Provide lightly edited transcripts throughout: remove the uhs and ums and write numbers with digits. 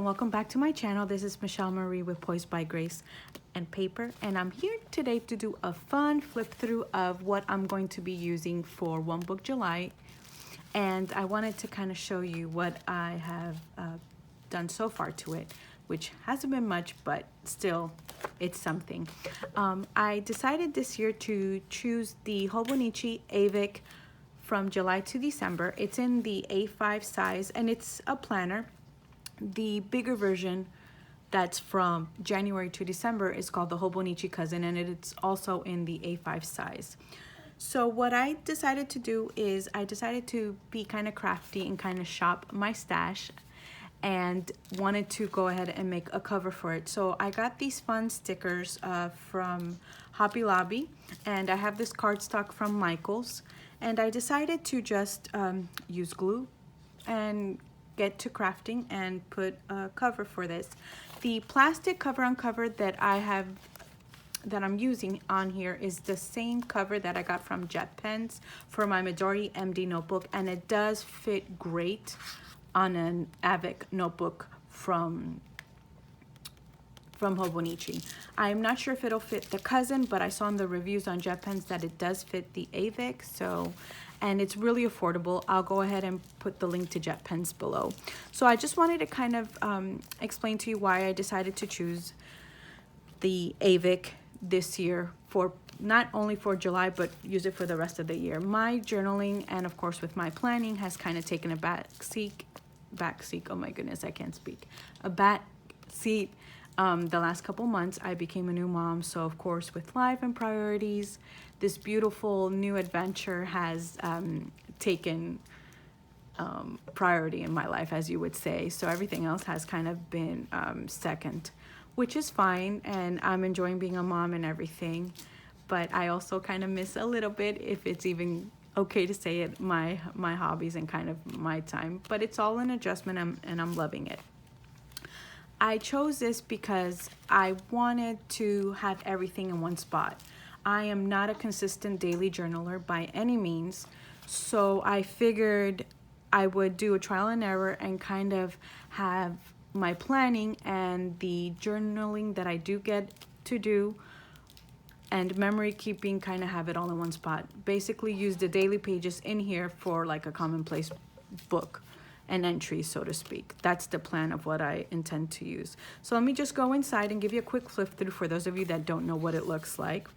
welcome back to my channel. This is Michelle Marie with Poised by Grace and Paper, and I'm here today to do a fun flip through of what I'm going to be using for One Book July. And I wanted to kind of show you what I have done so far to it, which hasn't been much, but still it's something. I decided this year to choose the Hobonichi Avic from July to December. It's in the A5 size and it's a planner. The bigger version that's from January to December is called the Hobonichi Cousin, and it's also in the A5 size. So what I decided to do is I decided to be kind of crafty and kind of shop my stash and wanted to go ahead and make a cover for it. So I got these fun stickers from Hobby Lobby, and I have this cardstock from Michael's, and I decided to just use glue and get to crafting and put a cover for this. The plastic cover on cover that I'm using on here is the same cover that I got from Jet Pens for my Majority MD notebook, and it does fit great on an Avic notebook from Hobonichi. I'm not sure if it'll fit the Cousin, but I saw in the reviews on Jet Pens that it does fit the Avic, and it's really affordable. I'll go ahead and put the link to Jet Pens below. So I just wanted to kind of explain to you why I decided to choose the Avic this year, for not only for July, but use it for the rest of the year. My journaling and of course with my planning has kind of taken a back seat. Oh my goodness, I can't speak. A back seat. The last couple months I became a new mom, so of course with life and priorities, this beautiful new adventure has taken priority in my life, as you would say. So everything else has kind of been second, which is fine, and I'm enjoying being a mom and everything, but I also kind of miss a little bit, if it's even okay to say it, my hobbies and kind of my time. But it's all an adjustment, and I'm loving it. I chose this because I wanted to have everything in one spot. I am not a consistent daily journaler by any means, so I figured I would do a trial and error and kind of have my planning and the journaling that I do get to do and memory keeping kind of have it all in one spot. Basically use the daily pages in here for like a commonplace book and entries, so to speak. That's the plan of what I intend to use. So let me just go inside and give you a quick flip through for those of you that don't know what it looks like.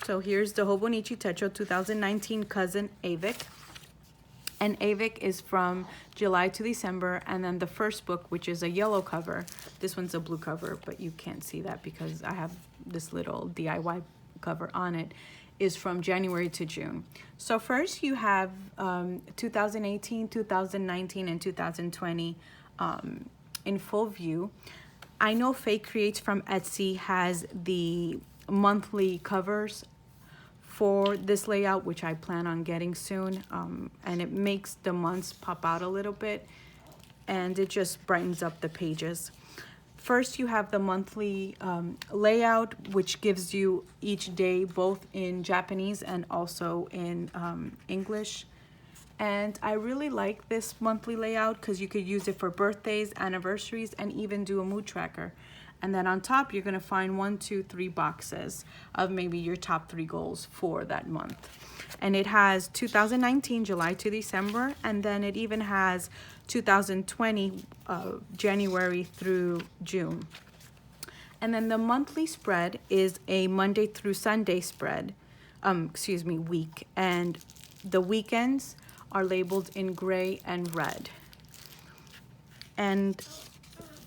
So here's the Hobonichi Techo 2019 Cousin Avic. And Avic is from July to December, and then the first book, which is a yellow cover. This one's a blue cover, but you can't see that because I have this little DIY cover on it, is from January to June. So first you have 2018, 2019, and 2020 in full view. I know Fake Creates from Etsy has the monthly covers for this layout, which I plan on getting soon, and it makes the months pop out a little bit, and it just brightens up the pages. First, you have the monthly layout, which gives you each day both in Japanese and also in English. And I really like this monthly layout because you could use it for birthdays, anniversaries, and even do a mood tracker. And then on top, you're gonna find 1, 2, 3 boxes of maybe your top 3 goals for that month. And it has 2019, July to December, and then it even has 2020, January through June. And then the monthly spread is a Monday through Sunday spread, week. And the weekends are labeled in gray and red. And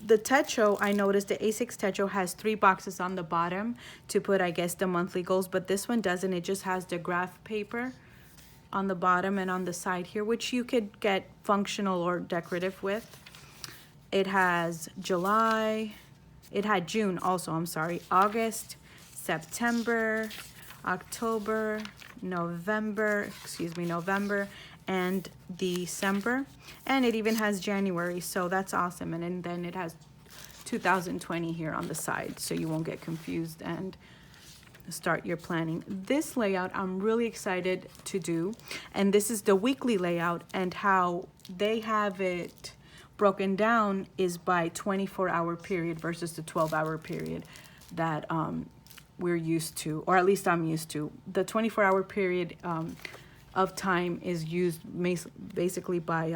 the Techo, I noticed the A6 Techo has 3 boxes on the bottom to put, I guess, the monthly goals, but this one doesn't. It just has the graph paper on the bottom and on the side here, which you could get functional or decorative with. It has July, it had June also, I'm sorry, August, September, October, November, and December, and it even has January, so that's awesome. And then it has 2020 here on the side, so you won't get confused and start your planning. This layout I'm really excited to do, and this is the weekly layout, and how they have it broken down is by 24-hour period versus the 12-hour period that we're used to, or at least I'm used to. The 24-hour period of time is used basically by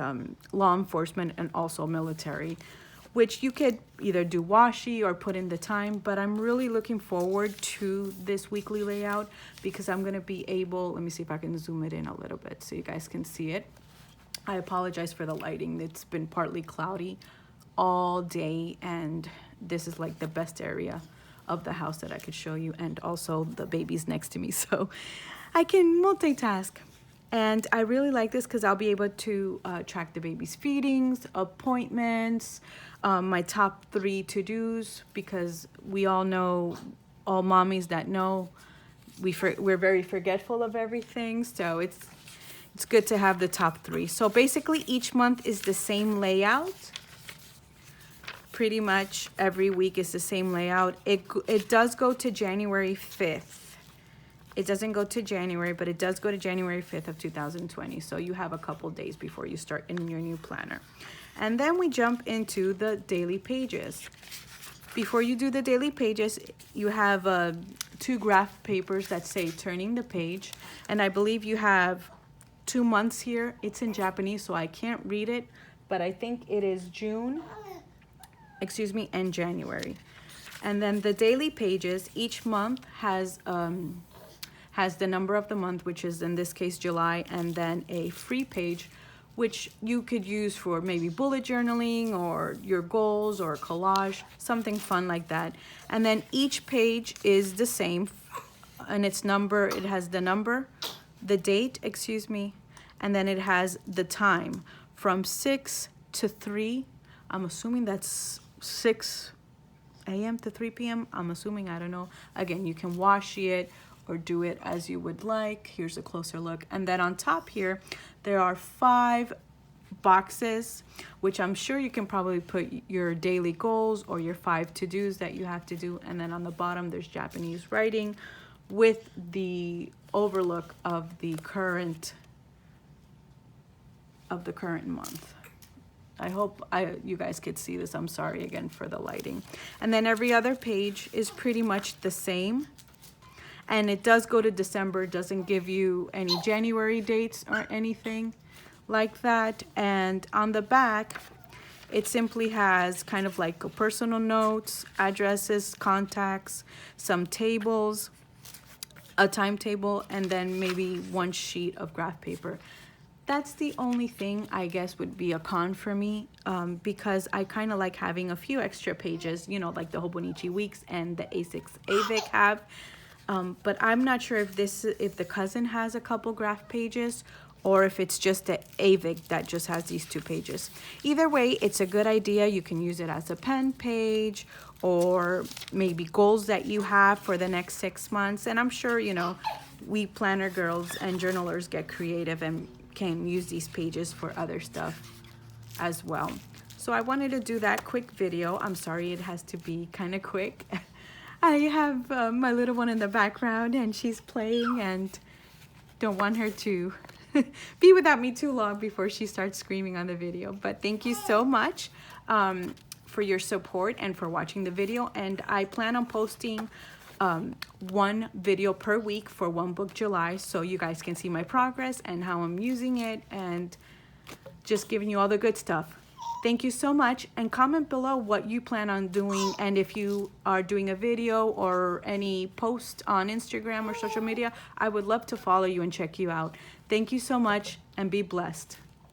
law enforcement and also military, which you could either do washi or put in the time, but I'm really looking forward to this weekly layout because I'm gonna be able, let me see if I can zoom it in a little bit so you guys can see it. I apologize for the lighting. It's been partly cloudy all day, and this is like the best area of the house that I could show you, and also the baby's next to me, so I can multitask. And I really like this because I'll be able to track the baby's feedings, appointments, my top 3 to-dos, because we all know, all mommies that know, we're very forgetful of everything, so it's good to have the top 3. So basically each month is the same layout. Pretty much every week is the same layout. It does go to January 5th. It doesn't go to January, but it does go to January 5th of 2020. So you have a couple days before you start in your new planner. And then we jump into the daily pages. Before you do the daily pages, you have 2 graph papers that say turning the page. And I believe you have 2 months here. It's in Japanese, so I can't read it, but I think it is June, and January. And then the daily pages, each month has the number of the month, which is in this case July, and then a free page which you could use for maybe bullet journaling or your goals or collage, something fun like that. And then each page is the same, and it has the number, the date, and then it has the time from 6 to 3. I'm assuming that's 6 a.m. to 3 p.m. I'm assuming, I don't know. Again, you can washi it or do it as you would like. Here's a closer look. And then on top here, there are 5 boxes, which I'm sure you can probably put your daily goals or your 5 to-dos that you have to do. And then on the bottom, there's Japanese writing with the overlook of the current month. I hope you guys could see this. I'm sorry again for the lighting. And then every other page is pretty much the same. And it does go to December. It doesn't give you any January dates or anything like that. And on the back, it simply has kind of like a personal notes, addresses, contacts, some tables, a timetable, and then maybe 1 sheet of graph paper. That's the only thing I guess would be a con for me, because I kind of like having a few extra pages, you know, like the Hobonichi Weeks and the A6 AVIC have. But I'm not sure if the cousin has a couple graph pages or if it's just the AVIC that just has these 2 pages. Either way, it's a good idea. You can use it as a pen page or maybe goals that you have for the next 6 months. And I'm sure, you know, we planner girls and journalers get creative and can use these pages for other stuff as well. So I wanted to do that quick video. I'm sorry it has to be kind of quick. I have my little one in the background and she's playing, and don't want her to be without me too long before she starts screaming on the video. But thank you so much for your support and for watching the video. And I plan on posting 1 video per week for One Book July, so you guys can see my progress and how I'm using it and just giving you all the good stuff. Thank you so much, and comment below what you plan on doing, and if you are doing a video or any post on Instagram or social media, I would love to follow you and check you out. Thank you so much, and be blessed.